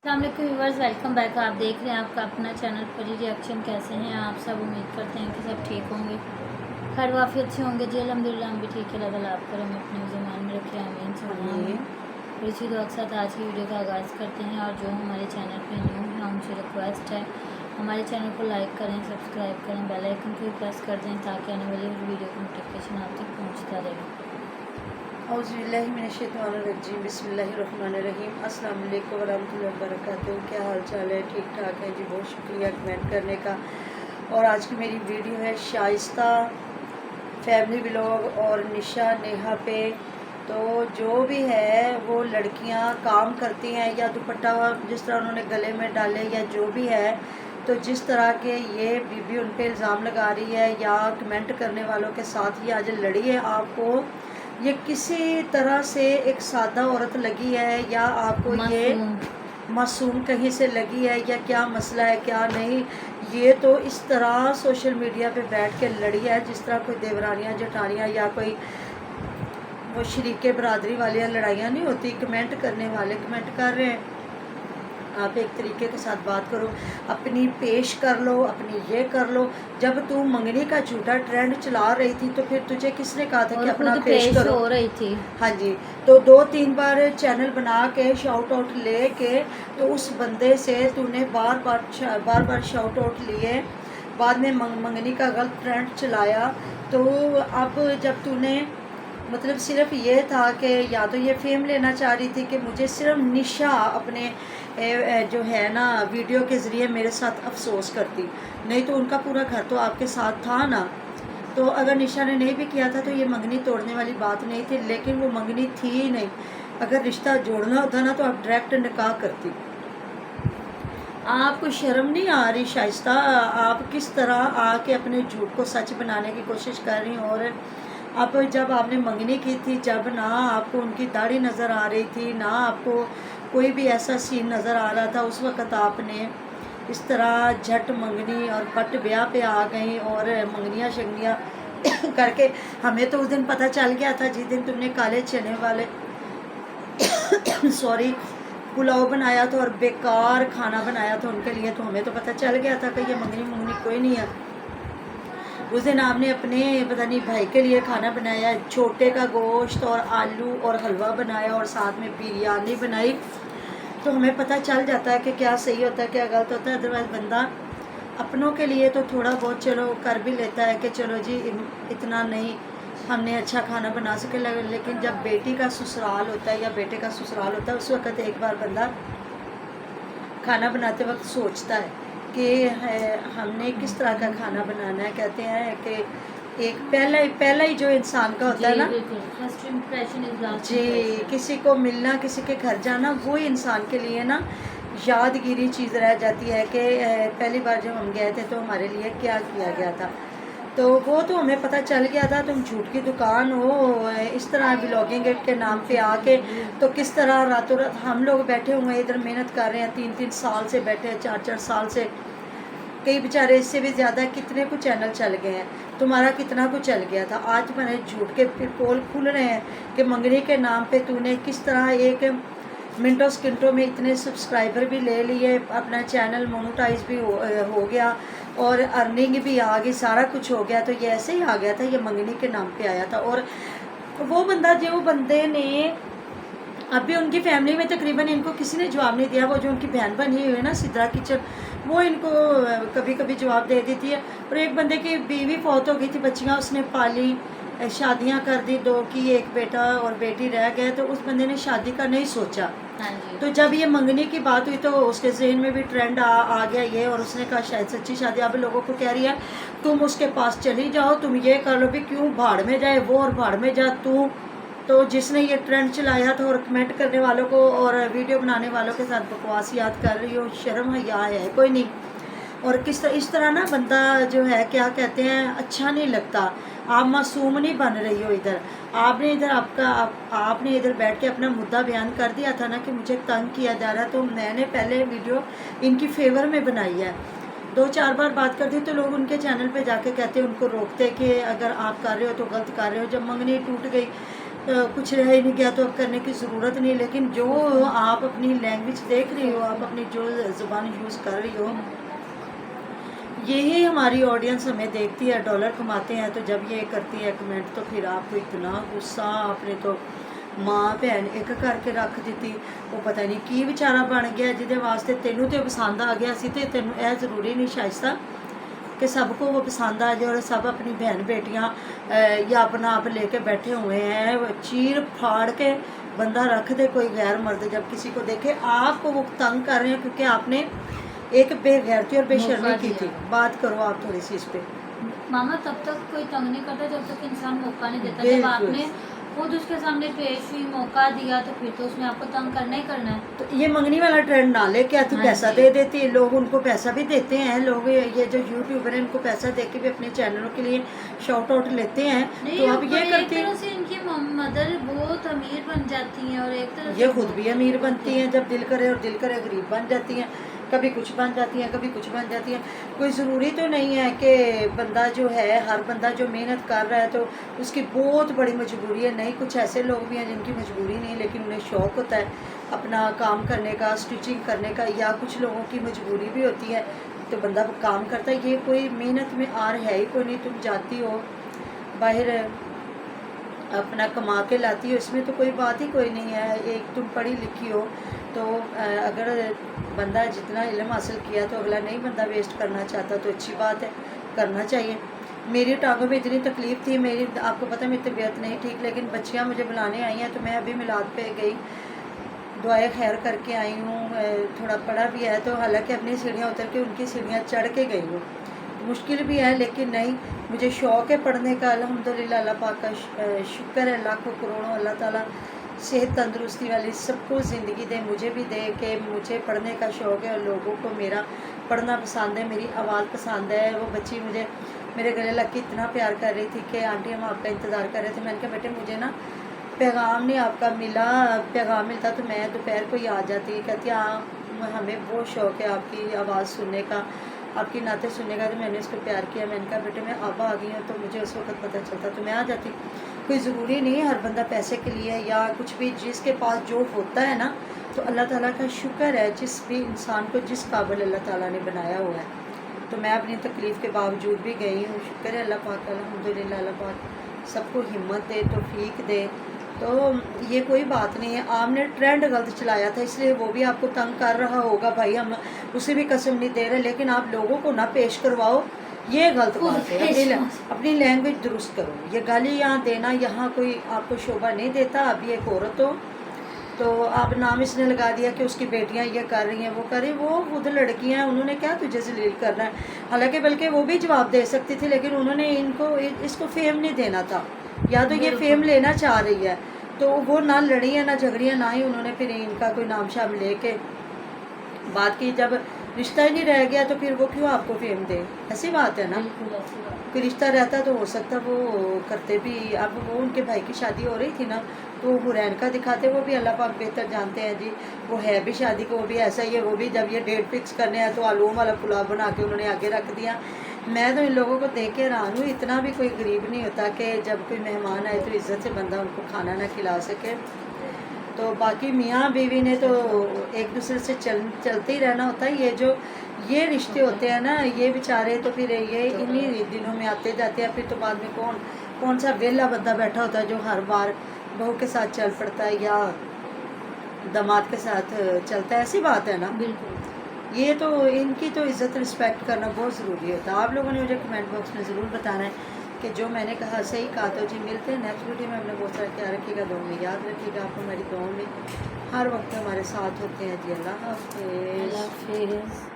अस्सलाम वालेकुम viewers, welcome back. आप देख रहे हैं आपका अपना चैनल परी रिएक्शन। कैसे हैं आप सब? उम्मीद करते हैं कि सब ठीक होंगे, खैर वाफियत से होंगे जी। अल्हम्दुलिल्लाह हम भी ठीक है। अल्लाह आप करें, अपने ज़मान में रखें, आमीन सुभान। और इसी दुआ के साथ आज की वीडियो का आगाज़ करते हैं। और जो हमारे चैनल पर न्यू हैं उनसे रिक्वेस्ट है हमारे चैनल को लाइक करें, सब्सक्राइब करें, बेल आइकन को प्रेस कर दें ताकि आने वाली वीडियो का नोटिफिकेशन आप तक पहुँचता रहे। औज़ुबिल्लाहिमिनश्शैतानिर्रजीम बिस्मिल्लाहिर्रहमानिर्रहीम। अस्सलाम वालेकुम वरहमतुल्लाहि वबरकातुहू। क्या हाल चाल है? ठीक ठाक है जी। बहुत शुक्रिया कमेंट करने का। और आज की मेरी वीडियो है शाइस्ता फैमिली व्लॉग और निशा नेहा पे। तो जो भी है वो लड़कियां काम करती हैं या दुपट्टा जिस तरह उन्होंने गले में डाले या जो भी है, तो जिस तरह के ये बीबी उन पे इल्ज़ाम लगा रही है या कमेंट करने वालों के साथ ही आज लड़ी है, आपको ये किसी तरह से एक सादा औरत लगी है या आपको ये मासूम कहीं से लगी है या क्या मसला है क्या नहीं, ये तो इस तरह सोशल मीडिया पे बैठ के लड़ी है जिस तरह कोई देवरानियाँ जठानियाँ या कोई वो शरीके बरादरी वाली लड़ाइयाँ नहीं होती। कमेंट करने वाले कमेंट कर रहे हैं, आप एक तरीके के साथ बात करो, अपनी पेश कर लो, अपनी ये कर लो। जब तू मंगनी का झूठा ट्रेंड चला रही थी तो फिर तुझे किसने कहा था कि अपना पेश करो? हो रही थी। हाँ जी, तो 2-3 बार चैनल बना के शाउट आउट ले के तो उस बंदे से तूने बार बार शाउट आउट लिए, बाद में मंगनी का गलत ट्रेंड चलाया। तो अब जब तूने मतलब सिर्फ ये था कि या तो ये फेम लेना चाह रही थी कि मुझे सिर्फ निशा अपने जो है ना वीडियो के ज़रिए मेरे साथ अफसोस करती, नहीं तो उनका पूरा घर तो आपके साथ था ना। तो अगर निशा ने नहीं भी किया था तो ये मंगनी तोड़ने वाली बात नहीं थी, लेकिन वो मंगनी थी ही नहीं। अगर रिश्ता जोड़ना होता ना तो आप डायरेक्ट निकाह करती। आपको शर्म नहीं आ रही शाइस्ता? आप किस तरह आके अपने झूठ को सच बनाने की कोशिश कर रही हैं। और अब जब आपने मंगनी की थी, जब ना आपको उनकी दाढ़ी नज़र आ रही थी, ना आपको कोई भी ऐसा सीन नज़र आ रहा था, उस वक़्त आपने इस तरह झट मंगनी और पट ब्याह पे आ गई और मंगनियाँ शंगनियाँ करके। हमें तो उस दिन पता चल गया था जिस दिन तुमने काले चने वाले सॉरी पुलाव बनाया था और बेकार खाना बनाया था उनके लिए, तो हमें तो पता चल गया था कि ये मंगनी कोई नहीं है। उस दिन आपने अपने पता नहीं भाई के लिए खाना बनाया, छोटे का गोश्त और आलू और हलवा बनाया और साथ में बिरयानी बनाई। तो हमें पता चल जाता है कि क्या सही होता है क्या गलत होता है। अदरवाइज़ बंदा अपनों के लिए तो थोड़ा बहुत चलो कर भी लेता है कि चलो जी इतना नहीं हमने अच्छा खाना बना सके, लेकिन जब बेटी का ससुराल होता है या बेटे का ससुराल होता है उस वक़्त एक बार बंदा खाना बनाते वक्त सोचता है कि हमने किस तरह का खाना बनाना है। कहते हैं कि एक पहला ही जो इंसान का होता है ना फर्स्ट इम्प्रेशन जी, किसी को मिलना, किसी के घर जाना, वो इंसान के लिए ना यादगिरी चीज़ रह जाती है कि पहली बार जब हम गए थे तो हमारे लिए क्या किया गया था। तो वो तो हमें पता चल गया था। तुम झूठ की दुकान हो इस तरह ब्लॉगिंग के नाम पे आके, तो किस तरह रातों रात हम लोग बैठे हुए हैं इधर मेहनत कर रहे हैं, 3-3 साल से बैठे हैं, 4-4 साल से, कई बेचारे इससे भी ज़्यादा कितने कुछ चैनल चल गए हैं। तुम्हारा कितना कुछ चल गया था। आज मैंने झूठ के पोल खुल रहे हैं कि मंगनी के नाम पे तूने किस तरह एक मिनटों सेकंडों में इतने सब्सक्राइबर भी ले लिए, अपना चैनल मोनेटाइज भी हो गया और अर्निंग भी आ गई, सारा कुछ हो गया। तो ये ऐसे ही आ गया था, ये मंगनी के नाम पे आया था। और वो बंदा जो बंदे ने अभी उनकी फैमिली में तकरीबन इनको किसी ने जवाब नहीं दिया, वो जो उनकी बहन बनी हुई है ना सिद्रा किचन, वो इनको कभी कभी जवाब दे देती है। और एक बंदे की बीवी फौत हो गई थी, बच्चियाँ उसने पाली, शादियां कर दी, 2 की, एक बेटा और बेटी रह गए, तो उस बंदे ने शादी का नहीं सोचा। तो जब ये मंगनी की बात हुई तो उसके जहन में भी ट्रेंड आ गया ये, और उसने कहा शायद सच्ची शादी। अब लोगों को कह रही है तुम उसके पास चली जाओ, तुम ये कर लो भी, क्यों भाड़ में जाए वो और भाड़ में जा तू। तो जिसने ये ट्रेंड चलाया था और कमेंट करने वालों को और वीडियो बनाने वालों के साथ बकवास याद कर रही हो, शर्म है कोई नहीं। और इस तरह ना बंदा जो है क्या कहते हैं अच्छा नहीं लगता। आप मासूम नहीं बन रही हो। इधर आपने इधर बैठ के अपना मुद्दा बयान कर दिया था ना कि मुझे तंग किया जा रहा है, तो मैंने पहले वीडियो इनकी फेवर में बनाई है। 2-4 बार बात करती तो लोग उनके चैनल पे जाके कहते उनको रोकते कि अगर आप कर रहे हो तो गलत कर रहे हो। जब मंगनी टूट गई, कुछ रह ही नहीं गया तो अब करने की ज़रूरत नहीं, लेकिन जो आप अपनी लैंग्वेज देख रही हो, आप अपनी जो ज़ुबान यूज़ कर रही हो, यही हमारी ऑडियंस हमें देखती है, डॉलर कमाते हैं। तो जब ये करती है कमेंट तो फिर आपको इतना गुस्सा, आपने तो माँ भैन एक करके रख दी, वो पता नहीं की बेचारा बन गया जिदे वास्ते तेनू तो पसंद आ गया सी, ते तेनू यह ज़रूरी नहीं शाइस्ता कि सबको वो पसंद आ जाए और सब अपनी बहन बेटियाँ या अपना आप लेके बैठे हुए हैं। चीर फाड़ के बंदा रख दे कोई गैर मर्द, जब किसी को देखे आपको वो तंग कर रहे हैं क्योंकि आपने एक बेगैरती और बेशर्मी की थी। बात करो आप थोड़ी सी इस पे। मामा तब तक कोई तंग नहीं करता जब तक इंसान मौका नहीं देता। जब बिल्कुल। आपने खुद उसके सामने पेश हुई, मौका दिया, तो फिर तो उसमें आपको तंग करना ही करना है। तो ये मंगनी वाला ट्रेंड ना ले, क्या तू हाँ पैसा जी। दे देती है, लोग उनको पैसा भी देते हैं, लोग ये जो यूट्यूबर हैं इनको पैसा दे के भी अपने चैनलों के लिए शॉर्ट आउट लेते हैं। नहीं, तो अब ये एक करती तरह से इनकी मदर बहुत अमीर बन जाती हैं और एक तरह से ये खुद भी अमीर बनती हैं, जब दिल करे, और दिल करे गरीब बन जाती हैं। कभी कुछ बन जाती हैं, कभी कुछ बन जाती हैं। कोई ज़रूरी तो नहीं है कि बंदा जो है, हर बंदा जो मेहनत कर रहा है तो उसकी बहुत बड़ी मजबूरी है। नहीं, कुछ ऐसे लोग भी हैं जिनकी मजबूरी नहीं, लेकिन उन्हें शौक़ होता है अपना काम करने का, स्टिचिंग करने का, या कुछ लोगों की मजबूरी भी होती है तो बंदा काम करता है। ये कोई मेहनत में आर है ही कोई नहीं। तुम जाती हो बाहर अपना कमा के लाती हो, इसमें तो कोई बात ही कोई नहीं है। एक तुम पढ़ी लिखी हो तो अगर बंदा जितना इल्म हासिल किया तो अगला नहीं बंदा वेस्ट करना चाहता तो अच्छी बात है, करना चाहिए। मेरी टांगों में इतनी तकलीफ़ थी, मेरी आपको पता है मेरी तबीयत नहीं ठीक, लेकिन बच्चियाँ मुझे बुलाने आई हैं तो मैं अभी मिलाद पे गई, दुआएं खैर करके आई हूँ। थोड़ा पढ़ा भी है तो हालांकि अपनी सीढ़ियाँ उतर के उनकी सीढ़ियाँ चढ़ के गई हूँ। मुश्किल भी है लेकिन नहीं, मुझे शौक़ है पढ़ने का। अल्हम्दुलिल्लाह, अल्लाह पाक का शुक्र है लाखों करोड़ों, अल्लाह ताला सेहत तंदुरुस्ती वाली सबको ज़िंदगी दे, मुझे भी दे कि मुझे पढ़ने का शौक़ है और लोगों को मेरा पढ़ना पसंद है, मेरी आवाज़ पसंद है। वो बच्ची मुझे मेरे गले लग के इतना प्यार कर रही थी कि आंटी हम आपका इंतज़ार कर रहे थे। मैंने कहा बेटे मुझे ना पैगाम नहीं आपका मिला, पैगाम मिलता तो मैं दोपहर को ही आ जाती। कहती हाँ हमें बहुत शौक़ है आपकी आवाज़ सुनने का, आपकी नाते सुनने का। तो मैंने उसको प्यार किया। मैंने कहा बेटे मैं अब आ गई हूँ तो मुझे उस वक्त पता चलता तो मैं आ जाती। कोई ज़रूरी नहीं है हर बंदा पैसे के लिए या कुछ भी, जिसके पास जो होता है ना, तो अल्लाह ताला का शुक्र है जिस भी इंसान को जिस काबिल अल्लाह ताला ने बनाया हुआ है। तो मैं अपनी तकलीफ़ के बावजूद भी गई हूँ। शुक्र है अल्लाह पाक का, अल्हम्दुलिल्लाह। अल्लाह पाक सबको हिम्मत दे, तौफीक दे। तो ये कोई बात नहीं है, आपने ट्रेंड गलत चलाया था इसलिए वो भी आपको तंग कर रहा होगा। भाई हम उसे भी कसम नहीं दे रहे, लेकिन आप लोगों को ना पेश करवाओ, ये गलत बात है। अपनी लैंग्वेज दुरुस्त करो। ये गाली यहाँ देना यहाँ कोई आपको शोभा नहीं देता। अभी एक औरत हो तो आप नाम इसने लगा दिया कि उसकी बेटियां ये कर रही हैं, वो कर रही, वो खुद लड़कियां हैं, उन्होंने क्या तुझे जलील करना है। हालांकि बल्कि वो भी जवाब दे सकती थी, लेकिन उन्होंने इसको फेम नहीं देना था। या तो ये फेम लेना चाह रही है तो वो ना लड़ी है ना झगड़ी है, ना ही उन्होंने फिर इनका कोई नाम शाम लेके बात की। जब रिश्ता ही नहीं रह गया तो फिर वो क्यों आपको फेम दे, ऐसी बात है ना। कोई रिश्ता रहता तो हो सकता वो करते भी। अब वो उनके भाई की शादी हो रही थी ना तो हुरैन का दिखाते, वो भी अल्लाह पाक बेहतर जानते हैं जी। वो है भी शादी को, वो भी ऐसा ही है। वो भी जब ये डेट फिक्स करने हैं तो आलू वाला पुलाव बना के उन्होंने आगे रख दिया। मैं तो इन लोगों को देख के हैरान हूँ, इतना भी कोई गरीब नहीं होता कि जब कोई मेहमान आए तो इज़्ज़त से बंदा उनको खाना ना खिला सके। तो बाकी मियाँ बीवी ने तो एक दूसरे से चलते ही रहना होता है। ये रिश्ते होते हैं ना, ये बेचारे तो फिर ये इन्हीं दिनों में आते जाते हैं। फिर तो बाद में कौन सा वेला बंदा बैठा होता है जो हर बार बहू के साथ चल पड़ता है या दामाद के साथ चलता है, ऐसी बात है ना। बिल्कुल। ये तो इनकी तो इज़्ज़त रिस्पेक्ट करना बहुत ज़रूरी होता है। आप लोगों ने मुझे कमेंट बॉक्स में ज़रूर बताना है कि जो मैंने कहा सही कहा। तो जी मिलते हैं नेक्स्ट वीडियो में। अपने बहुत सारा ख्याल रखिएगा, दुआ में याद रखिएगा। आप हमारी दुआ में हर वक्त हमारे साथ होते हैं जी। अल्लाह हाफ़िज़।